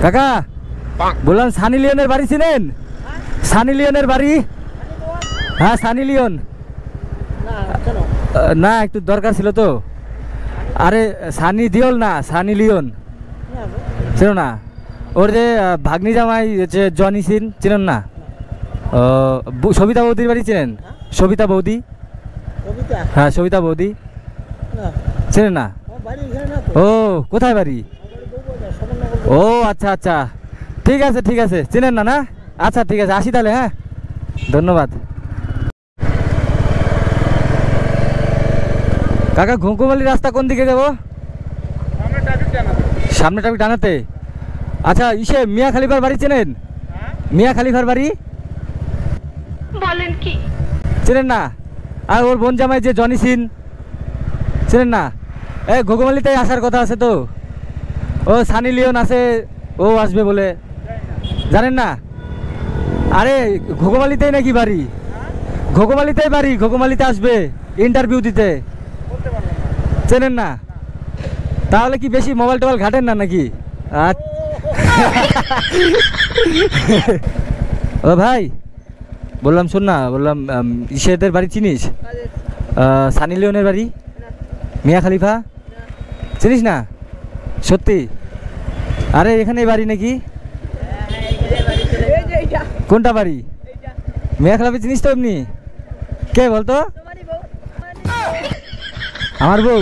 কাকা বললাম সানি লিওনের বাড়ি চিনেন? সানি লিওনের বাড়ি? হ্যাঁ সানি লিওন। না একটু দরকার ছিল তো। আরে সানি দিওল না, সানি লিওন চিনো না? ওর যে ভাগ্নি জামাই হচ্ছে জনি সিন, চিনেন না? সবিতা বৌদির বাড়ি চিনেন? সবিতা বৌদি, হ্যাঁ সবিতা বৌদি চিনেন না? ও কোথায় বাড়ি? ও আচ্ছা আচ্ছা, ঠিক আছে ঠিক আছে, চিনেন না? না আচ্ছা ঠিক আছে, আসি তাহলে। হ্যাঁ ধন্যবাদ। কাকা ঘুমকুমালি রাস্তা কোন দিকে যাবো? সামনে ট্রাফিক ডানাতে। আচ্ছা ইসে মিয়া খালিফার বাড়ি চেনেন? মিয়া খালিফার বাড়ি বলেন কি? চেনেন না? আর ওর বোন জামাই যে জনি সিন, চেনেন না? এই ঘুঘুমালিতে আসার কথা আছে তো, ও সানি লিওন আছে, ও আসবে বলে, জানেন না? আরে ঘুঘুমালিতেই নাকি বাড়ি, ঘুঘুমালিতেই বাড়ি, ঘুঘুমালিতে আসবে ইন্টারভিউ দিতে, চেনেন না? তাহলে কি বেশি মোবাইল টোবাইল ঘাটেন না নাকি? ও ভাই বললাম শোন না, বললাম ইসেদের বাড়ি চিনিস? সানি লিওনের বাড়ি মিয়া খালিফা চিনিস না? সত্যি? আরে এখানেই বাড়ি নাকি? কোনটা বাড়ি? মিয়া খালিফা চিনিস তো? এমনি কে বলতো? আমার বউ?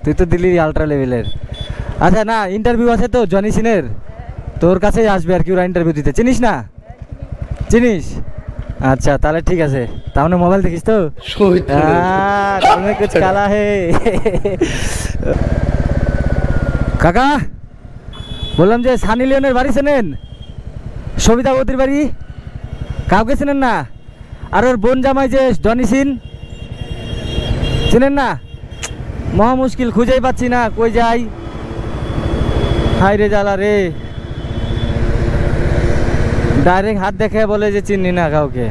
তুই তো দিল্লির আলট্রা লেভেলের। আচ্ছা না ইন্টারভিউ আছে তো জনি সিনের, তোর কাছেই আসবে আর কি ওরা ইন্টারভিউ দিতে, চিনিস না? চিনিস? আচ্ছা তাহলে ঠিক আছে। তাহলে মোবাইল দেখিস তো? কুছ কালা হে। কাকা বললাম যে সানি লিওনের বাড়ি চেনেন? সবিতা বৌদির বাড়ি কাউকে চেনেন না? আর ওর বোন জামাই যে জনি সিন, চেনেন না? মহা মুশকিল, খুঁজেই পাচ্ছি না, কই যাই। হাই রে জ্বালা রে, ডাইরেক্ট হাত দেখে বলে যে চিনি না কাউকে।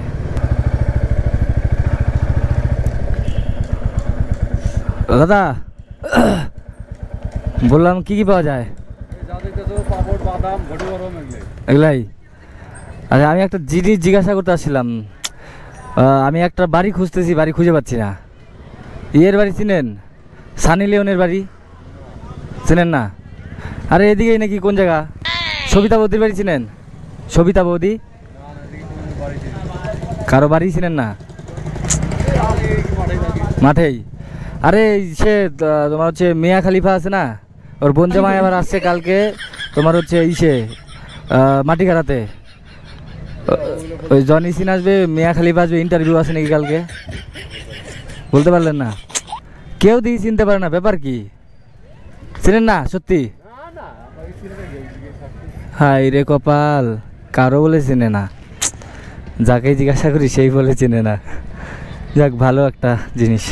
দাদা বললাম কি কি পাওয়া যায়? এগুলাই। আচ্ছা আমি একটা জিনিস জিজ্ঞাসা করতে আসছিলাম, আমি একটা বাড়ি খুঁজতেছি, বাড়ি খুঁজে পাচ্ছি না। ইয়ের বাড়ি চিনেন? সানি লিওনের বাড়ি চিনেন না? আরে এদিকেই নাকি, কোন জায়গা? সবিতা বৌদির বাড়ি চিনেন? সবিতা বৌদি কারো বাড়ি চিনেন না? মাঠেই। আরে সে তোমার হচ্ছে মিয়া খালিফা আছে না, ওর বোন জামাই আবার আসছে কালকে তোমার হচ্ছে ইসে মাটি কাটাতে। ওই জনি সিন আসবে, মিয়া খালিফা আসবে, ইন্টারভিউ আছে নাকি কালকে, বলতে পারলেন না? কেউ দিয়ে চিনতে পারে না, ব্যাপার কি? চিনেন না সত্যি? হাই রে কপাল, কারো বলে চেনে না, যাকে জিজ্ঞাসা করি সেই বলে চেনে না। যাক ভালো একটা জিনিস।